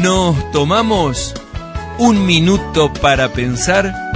Nos tomamos un minuto para pensar.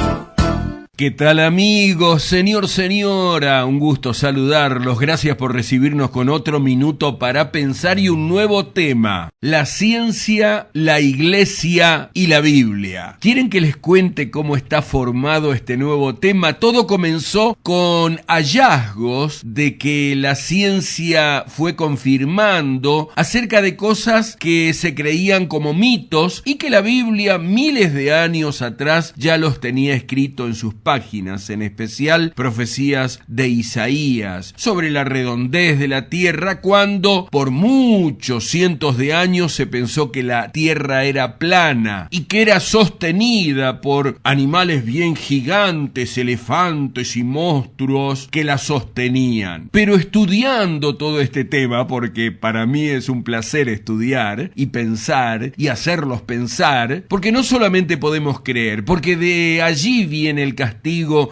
¿Qué tal, amigos? Señor, señora, un gusto saludarlos. Gracias por recibirnos con otro minuto para pensar y un nuevo tema: la ciencia, la iglesia y la Biblia. ¿Quieren que les cuente cómo está formado este nuevo tema? Todo comenzó con hallazgos de que la ciencia fue confirmando acerca de cosas que se creían como mitos y que la Biblia miles de años atrás ya los tenía escrito en sus páginas, en especial profecías de Isaías sobre la redondez de la tierra, cuando por muchos cientos de años se pensó que la tierra era plana y que era sostenida por animales bien gigantes, elefantes y monstruos que la sostenían. Pero estudiando todo este tema, porque para mí es un placer estudiar y pensar y hacerlos pensar, porque no solamente podemos creer, porque de allí viene el castigo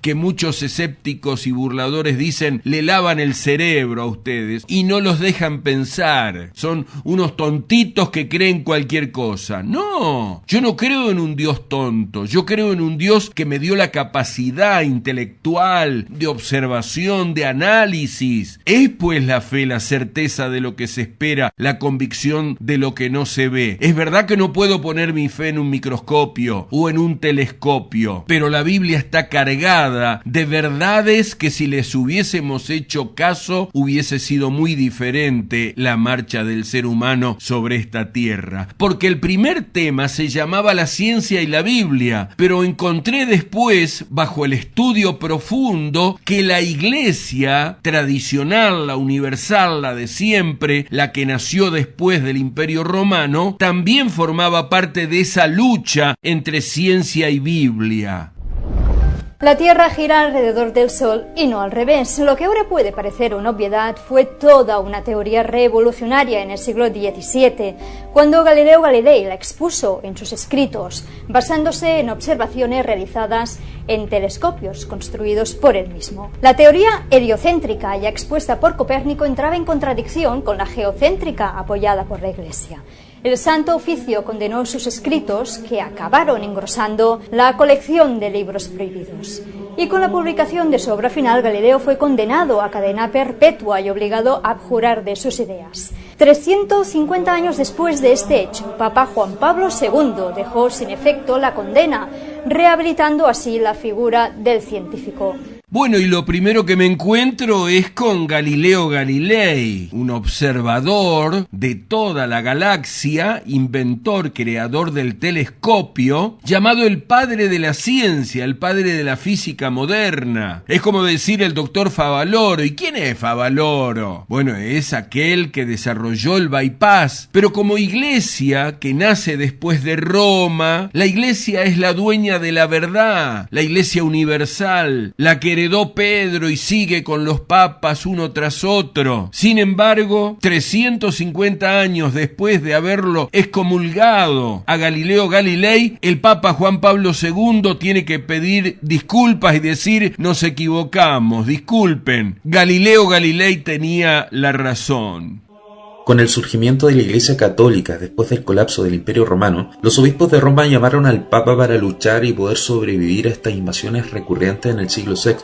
que muchos escépticos y burladores dicen le lavan el cerebro a ustedes y no los dejan pensar. Son unos tontitos que creen cualquier cosa. No, yo no creo en un Dios tonto. Yo creo en un Dios que me dio la capacidad intelectual de observación, de análisis. Es pues la fe, la certeza de lo que se espera, la convicción de lo que no se ve. Es verdad que no puedo poner mi fe en un microscopio o en un telescopio, pero la Biblia está cargada de verdades que si les hubiésemos hecho caso hubiese sido muy diferente la marcha del ser humano sobre esta tierra. Porque el primer tema se llamaba la ciencia y la Biblia, pero encontré después, bajo el estudio profundo, que la iglesia tradicional, la universal, la de siempre, la que nació después del Imperio Romano, también formaba parte de esa lucha entre ciencia y Biblia. La Tierra gira alrededor del Sol y no al revés. Lo que ahora puede parecer una obviedad fue toda una teoría revolucionaria en el siglo XVII, cuando Galileo Galilei la expuso en sus escritos, basándose en observaciones realizadas en telescopios construidos por él mismo. La teoría heliocéntrica, ya expuesta por Copérnico, entraba en contradicción con la geocéntrica apoyada por la Iglesia. El Santo Oficio condenó sus escritos, que acabaron engrosando la colección de libros prohibidos. Y con la publicación de su obra final, Galileo fue condenado a cadena perpetua y obligado a abjurar de sus ideas. 350 años después de este hecho, Papa Juan Pablo II dejó sin efecto la condena, rehabilitando así la figura del científico. Bueno, y lo primero que me encuentro es con Galileo Galilei, un observador de toda la galaxia, inventor, creador del telescopio, llamado el padre de la ciencia, el padre de la física moderna. Es como decir el doctor Favaloro. ¿Y quién es Favaloro? Bueno, es aquel que desarrolló el bypass. Pero como iglesia, que nace después de Roma, la iglesia es la dueña de la verdad, la iglesia universal, la que heredó Pedro y sigue con los papas uno tras otro. Sin embargo, 350 años después de haberlo excomulgado a Galileo Galilei, el Papa Juan Pablo II tiene que pedir disculpas y decir: nos equivocamos, disculpen, Galileo Galilei tenía la razón. Con el surgimiento de la Iglesia Católica después del colapso del Imperio Romano, los obispos de Roma llamaron al Papa para luchar y poder sobrevivir a estas invasiones recurrentes en el siglo VI,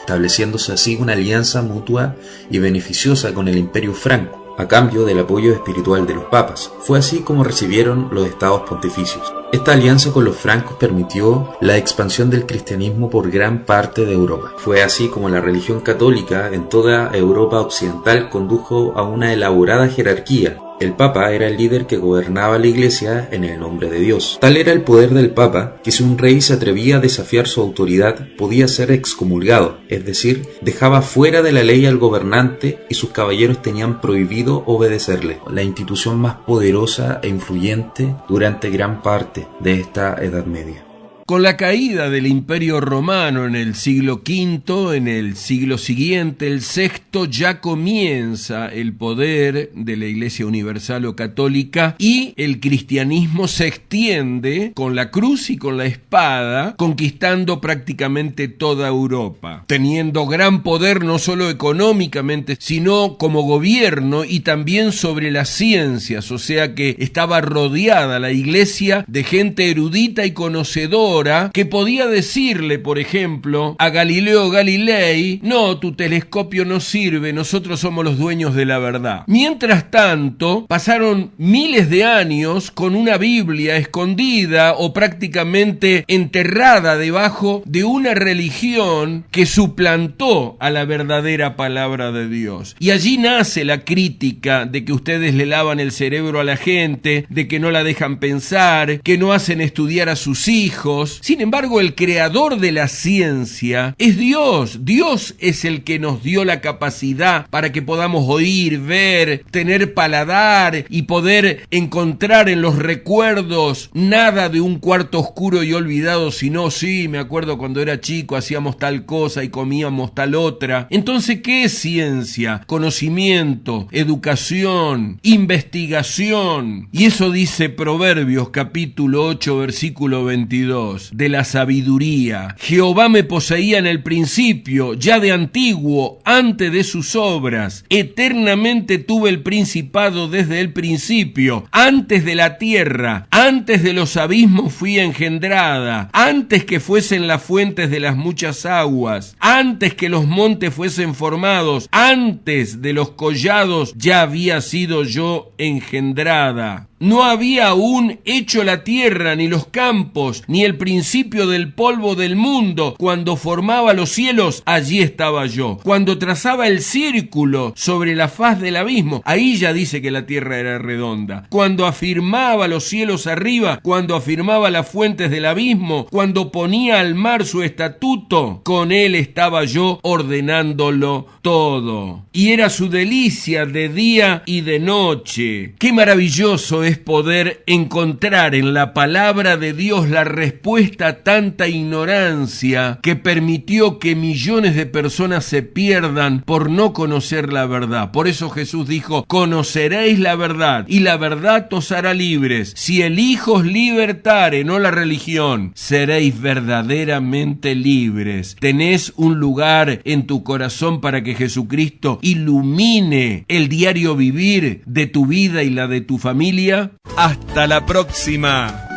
estableciéndose así una alianza mutua y beneficiosa con el Imperio Franco, a cambio del apoyo espiritual de los papas. Fue así como recibieron los estados pontificios. Esta alianza con los francos permitió la expansión del cristianismo por gran parte de Europa. Fue así como la religión católica en toda Europa occidental condujo a una elaborada jerarquía. El Papa era el líder que gobernaba la Iglesia en el nombre de Dios. Tal era el poder del Papa que si un rey se atrevía a desafiar su autoridad podía ser excomulgado, es decir, dejaba fuera de la ley al gobernante y sus caballeros tenían prohibido obedecerle. La institución más poderosa e influyente durante gran parte de esta Edad Media. Con la caída del Imperio Romano en el siglo V, en el siglo siguiente, el VI, ya comienza el poder de la Iglesia Universal o Católica y el cristianismo se extiende con la cruz y con la espada, conquistando prácticamente toda Europa, teniendo gran poder no solo económicamente, sino como gobierno y también sobre las ciencias, o sea que estaba rodeada la Iglesia de gente erudita y conocedora que podía decirle, por ejemplo, a Galileo Galilei: no, tu telescopio no sirve, nosotros somos los dueños de la verdad. Mientras tanto, pasaron miles de años con una Biblia escondida o prácticamente enterrada debajo de una religión que suplantó a la verdadera palabra de Dios. Y allí nace la crítica de que ustedes le lavan el cerebro a la gente, de que no la dejan pensar, que no hacen estudiar a sus hijos. Sin embargo, el creador de la ciencia es Dios. Dios es el que nos dio la capacidad para que podamos oír, ver, tener paladar y poder encontrar en los recuerdos nada de un cuarto oscuro y olvidado, sino sí, me acuerdo cuando era chico hacíamos tal cosa y comíamos tal otra. Entonces, ¿qué es ciencia? Conocimiento, educación, investigación. Y eso dice Proverbios capítulo 8 versículo 22, de la sabiduría. Jehová me poseía en el principio, ya de antiguo, antes de sus obras. Eternamente tuve el principado desde el principio, antes de la tierra, antes de los abismos fui engendrada, antes que fuesen las fuentes de las muchas aguas, antes que los montes fuesen formados, antes de los collados ya había sido yo engendrada. No había aún hecho la tierra, ni los campos, ni el principio del polvo del mundo. Cuando formaba los cielos, allí estaba yo. Cuando trazaba el círculo sobre la faz del abismo, ahí ya dice que la tierra era redonda. Cuando afirmaba los cielos arriba, cuando afirmaba las fuentes del abismo, cuando ponía al mar su estatuto, con él estaba yo ordenándolo todo. Y era su delicia de día y de noche. ¡Qué maravilloso es poder encontrar en la palabra de Dios la respuesta a tanta ignorancia que permitió que millones de personas se pierdan por no conocer la verdad! Por eso Jesús dijo: conoceréis la verdad y la verdad os hará libres. Si el Hijo os libertare, no la religión, seréis verdaderamente libres. ¿Tenés un lugar en tu corazón para que Jesucristo ilumine el diario vivir de tu vida y la de tu familia? ¡Hasta la próxima!